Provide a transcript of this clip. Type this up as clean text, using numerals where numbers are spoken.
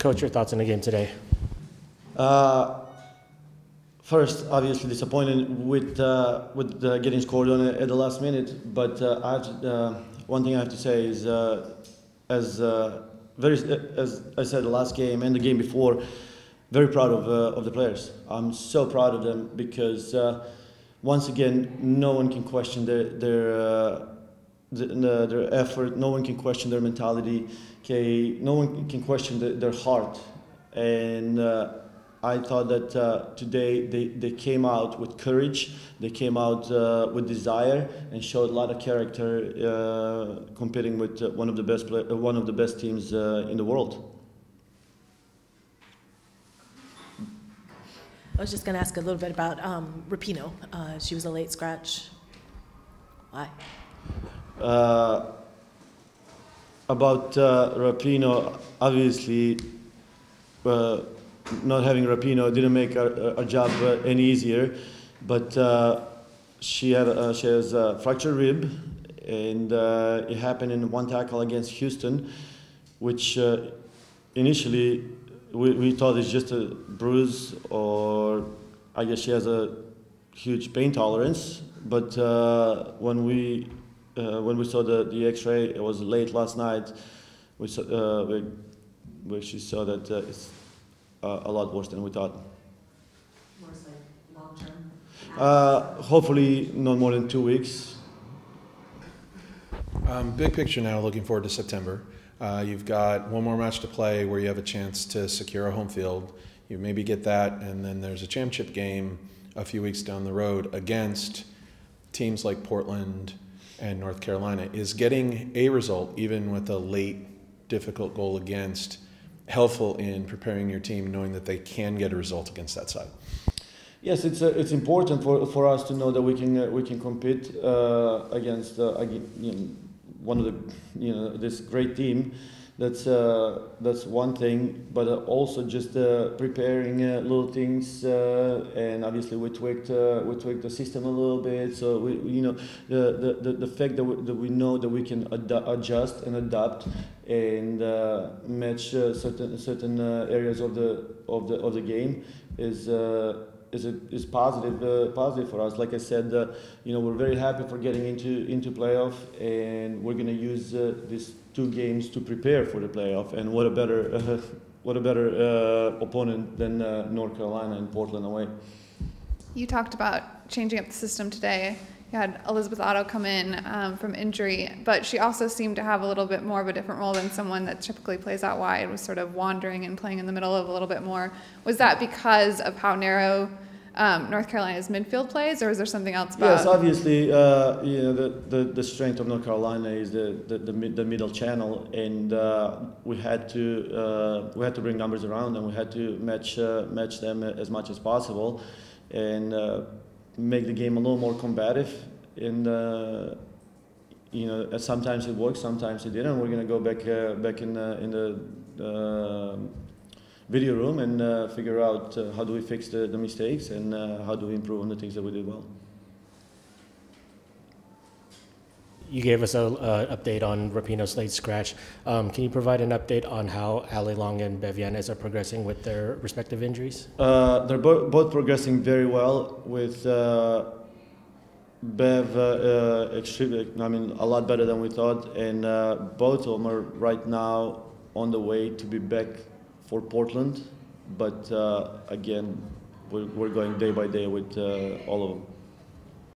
Coach, your thoughts on the game today? First, obviously disappointed with getting scored on at the last minute. But one thing I have to say is, as I said, the last game and the game before, very proud of the players. I'm so proud of them because once again, no one can question their effort. No one can question their mentality. Okay, no one can question their heart. And I thought that today they came out with courage. They came out with desire and showed a lot of character, competing with one of the best teams in the world. I was just going to ask a little bit about Rapinoe. She was a late scratch. Why? About Rapinoe, obviously, not having Rapinoe didn't make our job any easier. But she has a fractured rib, and it happened in one tackle against Houston, which initially we thought it's just a bruise, or I guess she has a huge pain tolerance. But when we saw the X-ray, it was late last night. We she saw that it's a lot worse than we thought. Worse, like long term? Hopefully not more than 2 weeks. Big picture now, looking forward to September. You've got one more match to play where you have a chance to secure a home field. You maybe get that, and then there's a championship game a few weeks down the road against teams like Portland and North Carolina. Is getting a result, even with a late, difficult goal against, helpful in preparing your team, knowing that they can get a result against that side? Yes, it's important for us to know that we can compete against one of the this great team. That's one thing, but also just preparing little things, and obviously we tweaked the system a little bit. So the fact that we know that we can adjust and adapt and match certain areas of the game is positive for us. Like I said, we're very happy for getting into playoff, and we're gonna use these 2 games to prepare for the playoff. And what a better opponent than North Carolina and Portland away. You talked about changing up the system today. You had Elizabeth Otto come in from injury, but she also seemed to have a little bit more of a different role than someone that typically plays out wide, was sort of wandering and playing in the middle of a little bit more. Was that because of how narrow North Carolina's midfield plays, or is there something else about? Yes, obviously, the strength of North Carolina is the middle channel, and we had to bring numbers around, and we had to match them as much as possible, and make the game a little more combative. And sometimes it works, sometimes it didn't. We're going to go back in the video room and figure out how do we fix the mistakes, and how do we improve on the things that we did well. You gave us an update on Rapinoe's late scratch. Can you provide an update on how Ali Long and Bev Yanez are progressing with their respective injuries? They're both progressing very well, with Bev extremely, a lot better than we thought, and both of them are right now on the way to be back for Portland. But again, we're going day by day with all of them.